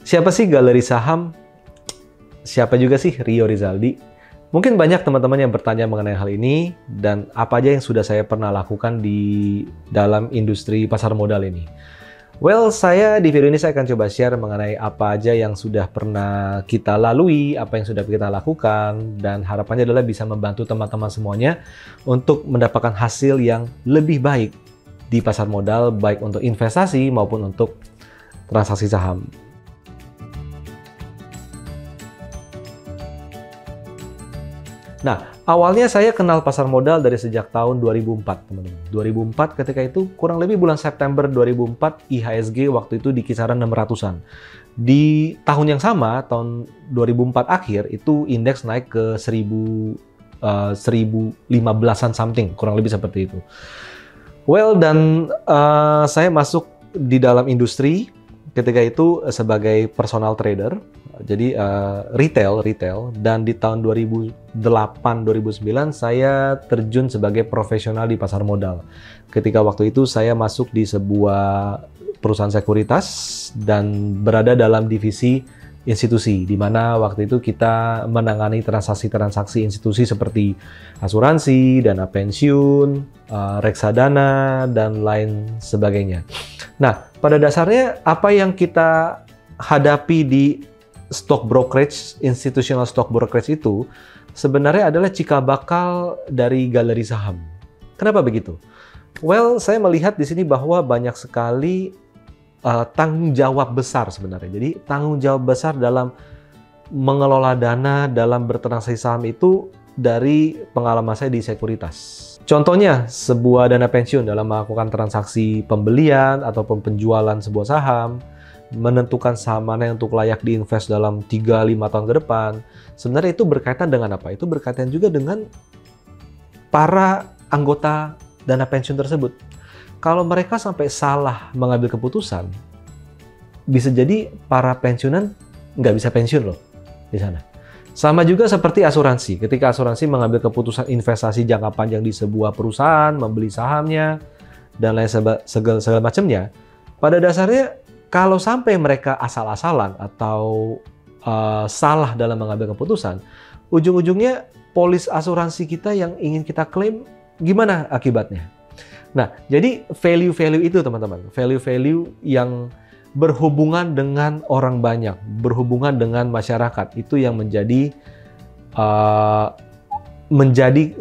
Siapa sih Galeri Saham? Siapa juga sih Rio Rizaldi? Mungkin banyak teman-teman yang bertanya mengenai hal ini dan apa aja yang sudah saya pernah lakukan di dalam industri pasar modal ini. Well, di video ini saya akan coba share mengenai apa aja yang sudah pernah kita lalui, apa yang sudah kita lakukan, dan harapannya adalah bisa membantu teman-teman semuanya untuk mendapatkan hasil yang lebih baik di pasar modal, baik untuk investasi maupun untuk transaksi saham. Nah, awalnya saya kenal pasar modal dari sejak tahun 2004, teman-teman. 2004 ketika itu kurang lebih bulan September 2004, IHSG waktu itu di kisaran 600-an. Di tahun yang sama, tahun 2004 akhir, itu indeks naik ke 1015-an something, kurang lebih seperti itu. Well, dan saya masuk di dalam industri ketika itu sebagai personal trader. Jadi retail, dan di tahun 2008-2009 saya terjun sebagai profesional di pasar modal. Ketika waktu itu saya masuk di sebuah perusahaan sekuritas dan berada dalam divisi institusi, di mana waktu itu kita menangani transaksi-transaksi institusi seperti asuransi, dana pensiun, reksadana, dan lain sebagainya. Nah, pada dasarnya apa yang kita hadapi di stock brokerage, institutional stock brokerage itu sebenarnya adalah cikal bakal dari galeri saham. Kenapa begitu? Well, saya melihat di sini bahwa banyak sekali tanggung jawab besar sebenarnya. Jadi tanggung jawab besar dalam mengelola dana, dalam bertransaksi saham itu dari pengalaman saya di sekuritas. Contohnya, sebuah dana pensiun dalam melakukan transaksi pembelian ataupun penjualan sebuah saham, menentukan saham mana yang untuk layak diinvest dalam 3-5 tahun ke depan. Sebenarnya itu berkaitan dengan apa? Itu berkaitan juga dengan para anggota dana pensiun tersebut. Kalau mereka sampai salah mengambil keputusan, bisa jadi para pensiunan nggak bisa pensiun loh di sana. Sama juga seperti asuransi. Ketika asuransi mengambil keputusan investasi jangka panjang di sebuah perusahaan, membeli sahamnya, dan lain segala macamnya, pada dasarnya kalau sampai mereka asal-asalan atau salah dalam mengambil keputusan, ujung-ujungnya polis asuransi kita yang ingin kita klaim, gimana akibatnya? Nah, jadi value-value itu teman-teman, value-value yang berhubungan dengan orang banyak, berhubungan dengan masyarakat, itu yang menjadi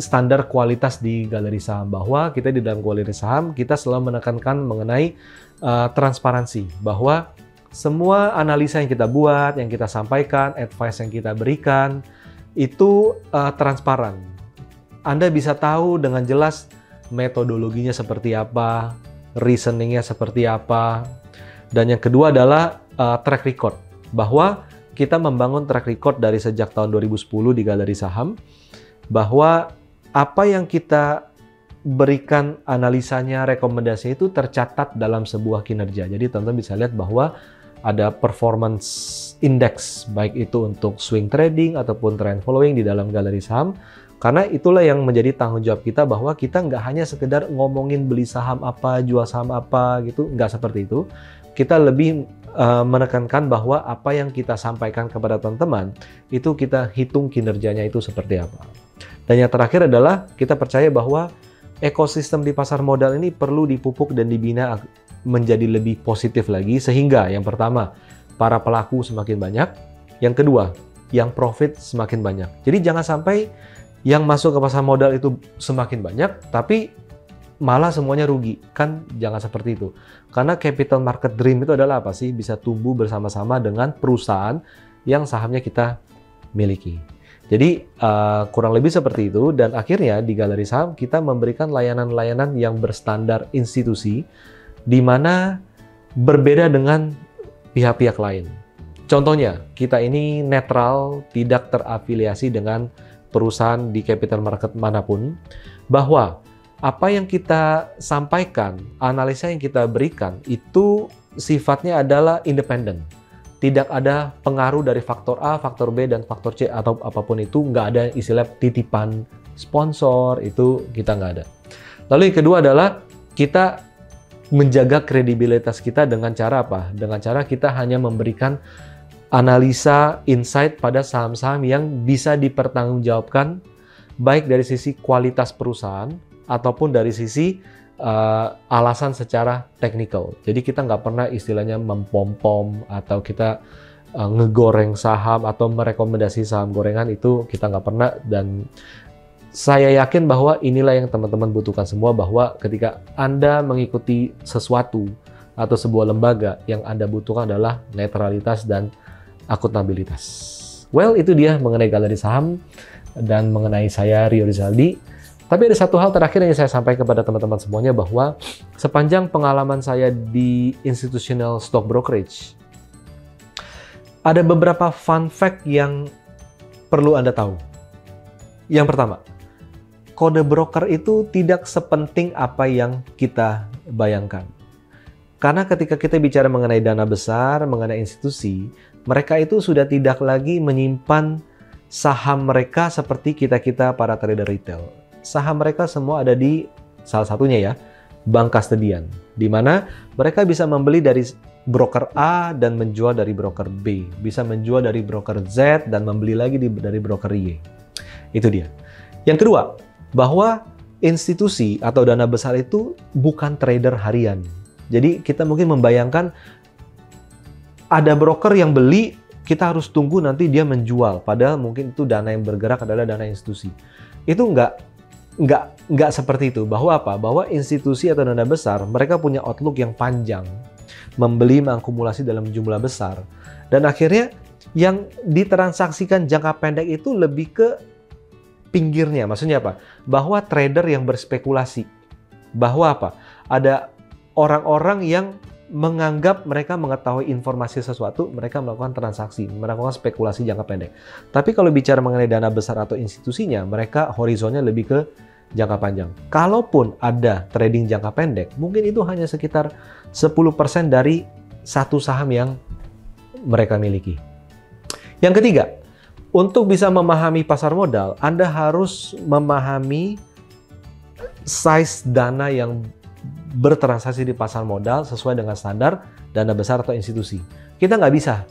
standar kualitas di galeri saham. Bahwa kita di dalam galeri saham, kita selalu menekankan mengenai transparansi, bahwa semua analisa yang kita buat, yang kita sampaikan, advice yang kita berikan, itu transparan. Anda bisa tahu dengan jelas metodologinya seperti apa, reasoningnya seperti apa, dan yang kedua adalah track record, bahwa kita membangun track record dari sejak tahun 2010 di galeri saham, bahwa apa yang kita berikan analisanya, rekomendasinya itu tercatat dalam sebuah kinerja. Jadi teman-teman bisa lihat bahwa ada performance index, baik itu untuk swing trading ataupun trend following di dalam galeri saham. Karena itulah yang menjadi tanggung jawab kita, bahwa kita nggak hanya sekedar ngomongin beli saham apa, jual saham apa gitu, nggak seperti itu. Kita lebih menekankan bahwa apa yang kita sampaikan kepada teman-teman, itu kita hitung kinerjanya itu seperti apa. Dan yang terakhir adalah kita percaya bahwa ekosistem di pasar modal ini perlu dipupuk dan dibina menjadi lebih positif lagi, sehingga yang pertama, para pelaku semakin banyak, yang kedua, yang profit semakin banyak. Jadi jangan sampai yang masuk ke pasar modal itu semakin banyak, tapi malah semuanya rugi. Kan jangan seperti itu. Karena capital market dream itu adalah apa sih? Bisa tumbuh bersama-sama dengan perusahaan yang sahamnya kita miliki. Jadi kurang lebih seperti itu, dan akhirnya di galeri saham kita memberikan layanan-layanan yang berstandar institusi, di mana berbeda dengan pihak-pihak lain. Contohnya, kita ini netral, tidak terafiliasi dengan perusahaan di capital market manapun, bahwa apa yang kita sampaikan, analisa yang kita berikan, itu sifatnya adalah independen. Tidak ada pengaruh dari faktor A, faktor B, dan faktor C, atau apapun itu. Nggak ada istilah titipan sponsor, itu kita nggak ada. Lalu yang kedua adalah kita menjaga kredibilitas kita dengan cara apa? Dengan cara kita hanya memberikan analisa insight pada saham-saham yang bisa dipertanggungjawabkan baik dari sisi kualitas perusahaan ataupun dari sisi alasan secara teknikal. Jadi kita nggak pernah istilahnya mempom-pom atau kita ngegoreng saham atau merekomendasi saham gorengan, itu kita nggak pernah. Dan saya yakin bahwa inilah yang teman-teman butuhkan semua, bahwa ketika Anda mengikuti sesuatu atau sebuah lembaga, yang Anda butuhkan adalah netralitas dan akuntabilitas. Well, itu dia mengenai galeri saham dan mengenai saya, Rio Rizaldi. Tapi ada satu hal terakhir yang saya sampaikan kepada teman-teman semuanya, bahwa sepanjang pengalaman saya di institutional stock brokerage, ada beberapa fun fact yang perlu Anda tahu. Yang pertama, kode broker itu tidak sepenting apa yang kita bayangkan. Karena ketika kita bicara mengenai dana besar, mengenai institusi, mereka itu sudah tidak lagi menyimpan saham mereka seperti kita-kita para trader retail. Saham mereka semua ada di salah satunya ya, bank kastedian, di mana mereka bisa membeli dari broker A dan menjual dari broker B, bisa menjual dari broker Z dan membeli lagi dari broker Y. Itu dia. Yang kedua, bahwa institusi atau dana besar itu bukan trader harian. Jadi kita mungkin membayangkan ada broker yang beli, kita harus tunggu nanti dia menjual. Padahal mungkin itu dana yang bergerak adalah dana institusi. Itu nggak seperti itu. Bahwa apa? Bahwa institusi atau dana besar, mereka punya outlook yang panjang. Membeli, mengakumulasi dalam jumlah besar. Dan akhirnya yang ditransaksikan jangka pendek itu lebih ke pinggirnya. Maksudnya apa? Bahwa trader yang berspekulasi. Bahwa apa? Ada orang-orang yang menganggap mereka mengetahui informasi sesuatu, mereka melakukan transaksi, melakukan spekulasi jangka pendek. Tapi kalau bicara mengenai dana besar atau institusinya, mereka horizonnya lebih ke jangka panjang. Kalaupun ada trading jangka pendek, mungkin itu hanya sekitar 10% dari satu saham yang mereka miliki. Yang ketiga, untuk bisa memahami pasar modal, Anda harus memahami size dana yang bertransaksi di pasar modal sesuai dengan standar dana besar atau institusi. Kita nggak bisa.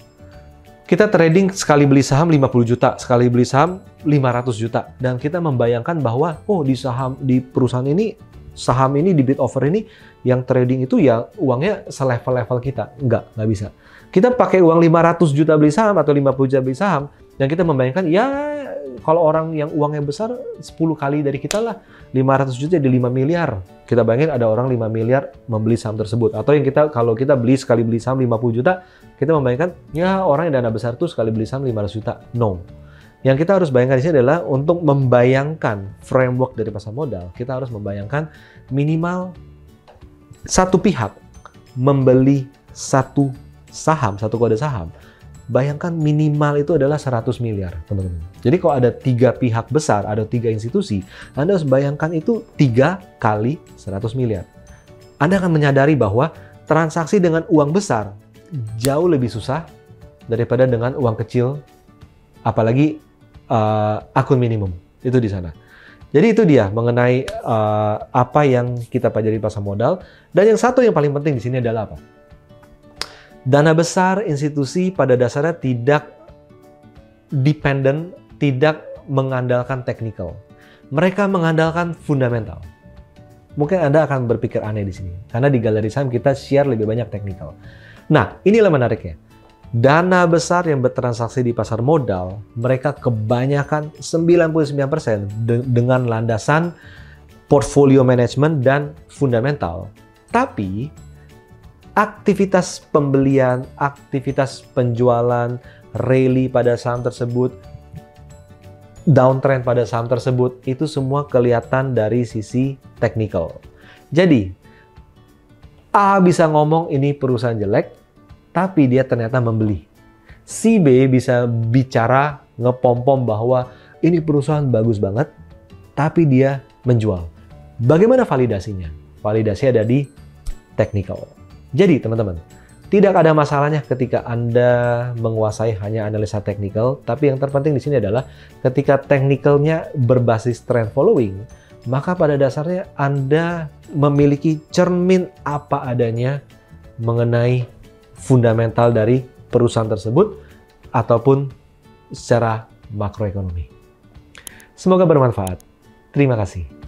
Kita trading sekali beli saham 50 juta, sekali beli saham 500 juta. Dan kita membayangkan bahwa, oh di perusahaan ini, saham ini, di bid offer ini, yang trading itu ya uangnya selevel-level kita. Nggak bisa. Kita pakai uang 500 juta beli saham atau 50 juta beli saham, dan kita membayangkan, ya kalau orang yang uangnya besar 10 kali dari kita lah, 500 juta jadi 5 miliar. Kita bayangin ada orang 5 miliar membeli saham tersebut. Atau yang kalau kita sekali beli saham 50 juta, kita membayangkan, ya orang yang dana besar tuh sekali beli saham 500 juta. No. Yang kita harus bayangkan di sini adalah untuk membayangkan framework dari pasar modal, kita harus membayangkan minimal satu pihak membeli satu saham, satu kode saham. Bayangkan minimal itu adalah 100 miliar, teman-teman. Jadi kalau ada 3 pihak besar, ada 3 institusi, Anda harus bayangkan itu 3 kali 100 miliar. Anda akan menyadari bahwa transaksi dengan uang besar jauh lebih susah daripada dengan uang kecil, apalagi akun minimum. Itu di sana. Jadi itu dia mengenai apa yang kita pelajari pasar modal. Dan yang satu yang paling penting di sini adalah apa? Dana besar institusi pada dasarnya tidak dependent, tidak mengandalkan teknikal. Mereka mengandalkan fundamental. Mungkin Anda akan berpikir aneh di sini, karena di galeri saham kita share lebih banyak teknikal. Nah, inilah menariknya. Dana besar yang bertransaksi di pasar modal, mereka kebanyakan 99% dengan landasan portfolio management dan fundamental. Tapi aktivitas pembelian, aktivitas penjualan, rally pada saham tersebut, downtrend pada saham tersebut, itu semua kelihatan dari sisi teknikal. Jadi, A bisa ngomong ini perusahaan jelek, tapi dia ternyata membeli. Si B bisa bicara ngepom-pom bahwa ini perusahaan bagus banget, tapi dia menjual. Bagaimana validasinya? Validasi ada di teknikal. Jadi teman-teman, tidak ada masalahnya ketika Anda menguasai hanya analisa teknikal, tapi yang terpenting di sini adalah ketika teknikalnya berbasis trend following, maka pada dasarnya Anda memiliki cermin apa adanya mengenai fundamental dari perusahaan tersebut, ataupun secara makroekonomi. Semoga bermanfaat. Terima kasih.